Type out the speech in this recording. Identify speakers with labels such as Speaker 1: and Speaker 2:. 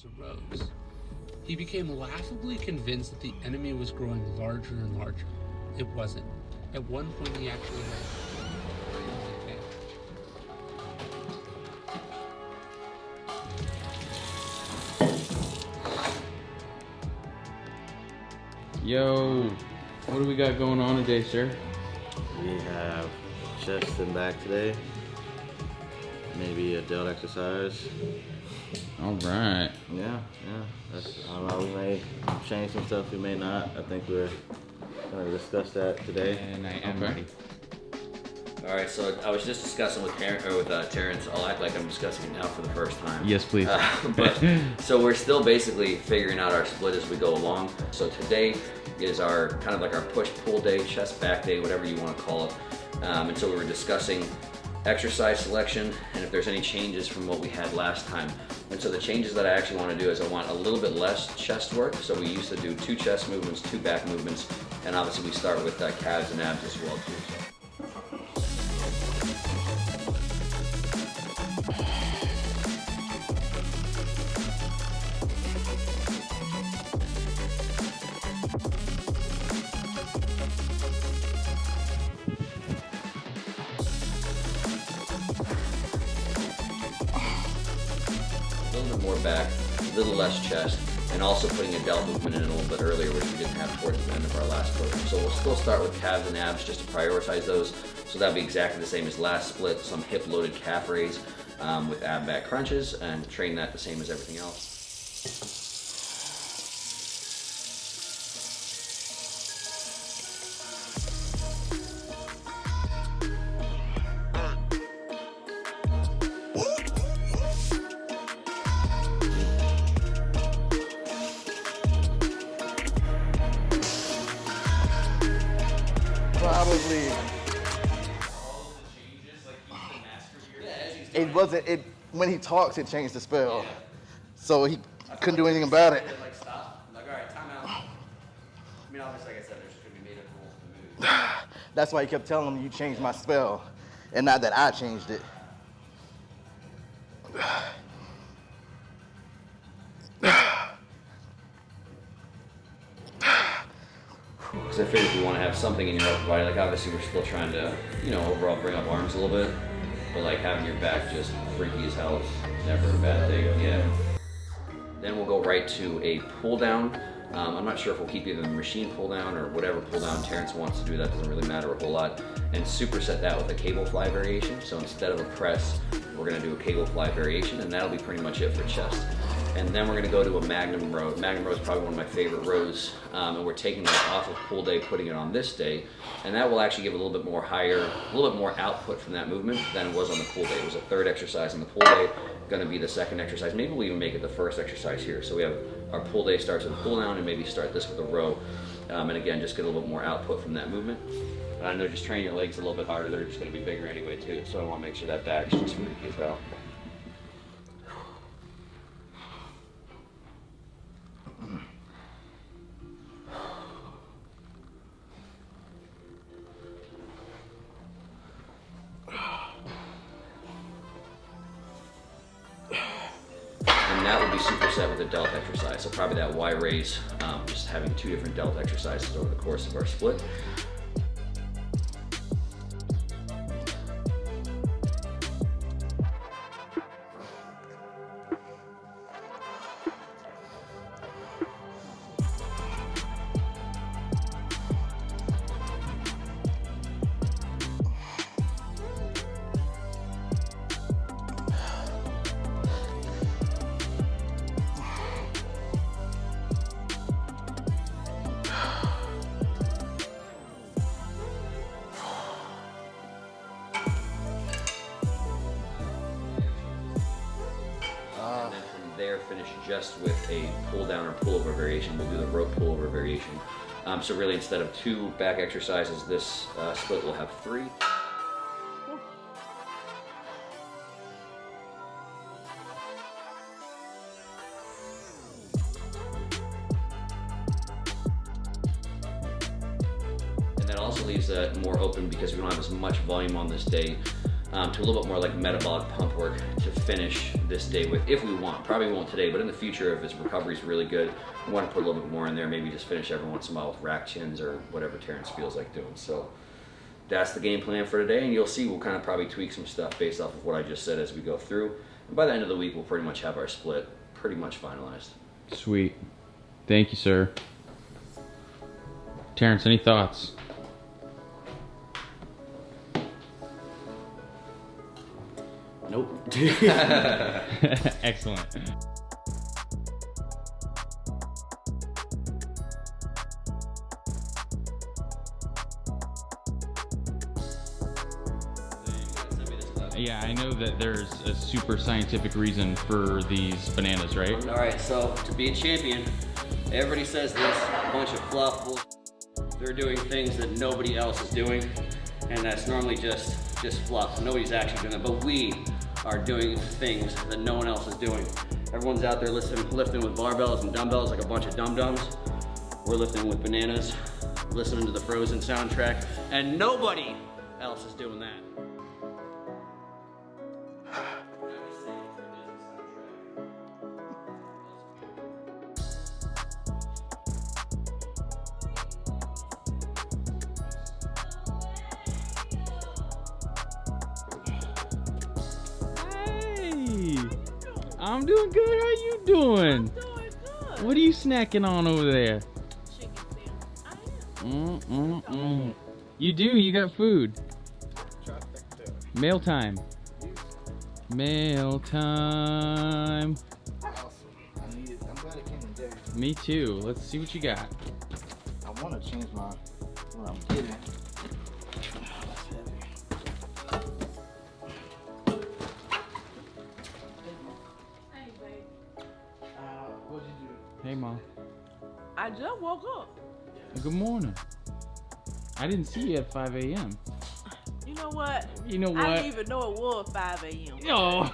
Speaker 1: a rose. He became laughably convinced that the enemy was growing larger and larger. It wasn't. At one point he actually
Speaker 2: Yo, what do we got going on today, sir?
Speaker 3: We have chest and back today. Maybe a delt exercise.
Speaker 2: All right.
Speaker 3: Yeah. That's, I don't know, we may change some stuff, we may not. I think we're gonna discuss that today.
Speaker 2: And I am ready.
Speaker 4: All right, so I was just discussing with Terrence. I'll act like I'm discussing it now for the first time.
Speaker 2: Yes, please.
Speaker 4: So we're still basically figuring out our split as we go along. So today is our kind of like our push-pull day, chest back day, whatever you want to call it. And so we were discussing exercise selection and if there's any changes from what we had last time. And so the changes that I actually want to do is I want a little bit less chest work. So we used to do 2 chest movements, 2 back movements, and obviously we start with calves and abs as well too. More back, a little less chest, and also putting a delt movement in a little bit earlier, which we didn't have towards the end of our last program. So we'll still start with calves and abs just to prioritize those. So that'll be exactly the same as last split, some hip loaded calf raise with ab back crunches, and train that the same as everything else.
Speaker 5: Probably. It wasn't. It when he talks, it changed the spell, so he couldn't do anything about it.
Speaker 4: Like stop. Like all right, time out. I mean, obviously, like I said, there's going to be made up rules to move.
Speaker 5: That's why he kept telling him you changed my spell, and not that I changed it.
Speaker 4: Because I figured you want to have something in your upper body. Like obviously we're still trying to, overall bring up arms a little bit. But like having your back just freaky as hell is never a bad thing. Yeah. Then we'll go right to a pull down. I'm not sure if we'll keep either the machine pull down or whatever pull down Terrence wants to do. That doesn't really matter a whole lot. And superset that with a cable fly variation. So instead of a press, we're going to do a cable fly variation, and that'll be pretty much it for chest. And then we're going to go to a Magnum row. Magnum row is probably one of my favorite rows, and we're taking that off of pull day, putting it on this day, and that will actually give a little bit more output from that movement than it was on the pull day. It was a third exercise on the pull day, going to be the second exercise. Maybe we'll even make it the first exercise here. So we have our pull day starts with a pull down, and maybe start this with a row, and again, just get a little bit more output from that movement. And I know just train your legs a little bit harder. They're just going to be bigger anyway too. So I want to make sure that back's just freaky as well. And that would be superset with a delt exercise. So probably that Y raise, just having 2 different delt exercises over the course of our split. There, finish just with a pull down or pullover variation. We'll do the rope pullover variation. So really, instead of 2 back exercises, this split will have 3. And that also leaves that more open because we don't have as much volume on this day. to a little bit more like metabolic pump work to finish this day with, if we want. Probably won't today, but in the future, if his recovery is really good, we want to put a little bit more in there, maybe just finish every once in a while with rack chins or whatever Terrence feels like doing. So that's the game plan for today, and you'll see we'll kind of probably tweak some stuff based off of what I just said as we go through. And by the end of the week, we'll pretty much have our split pretty much finalized.
Speaker 2: Sweet. Thank you, sir. Terrence, any thoughts?
Speaker 3: Nope.
Speaker 2: Excellent. Yeah, I know that there's a super scientific reason for these bananas, right?
Speaker 4: All right, so to be a champion, everybody says this, a bunch of fluff. They're doing things that nobody else is doing, and that's normally just fluff. Nobody's actually doing it, but we are doing things that no one else is doing. Everyone's out there lifting with barbells and dumbbells like a bunch of dum-dums. We're lifting with bananas, listening to the Frozen soundtrack, and nobody else is doing that.
Speaker 2: I'm doing good. How you doing?
Speaker 6: I'm doing good.
Speaker 2: What are you snacking on over there?
Speaker 6: Chicken sandwich. I am.
Speaker 2: You do? You got food? Mail time. Mail time.
Speaker 5: Awesome. I need it. I'm glad it came today.
Speaker 2: Me too. Let's see what you got.
Speaker 5: I want to change what I'm getting. That's heavy.
Speaker 6: Hey, babe.
Speaker 5: What'd you do?
Speaker 2: Hey, Mom.
Speaker 6: I just woke up.
Speaker 2: Good morning. I didn't see you at 5 a.m.
Speaker 6: You know what?
Speaker 2: You know
Speaker 6: I
Speaker 2: what?
Speaker 6: didn't even know it was 5 a.m.
Speaker 2: Oh.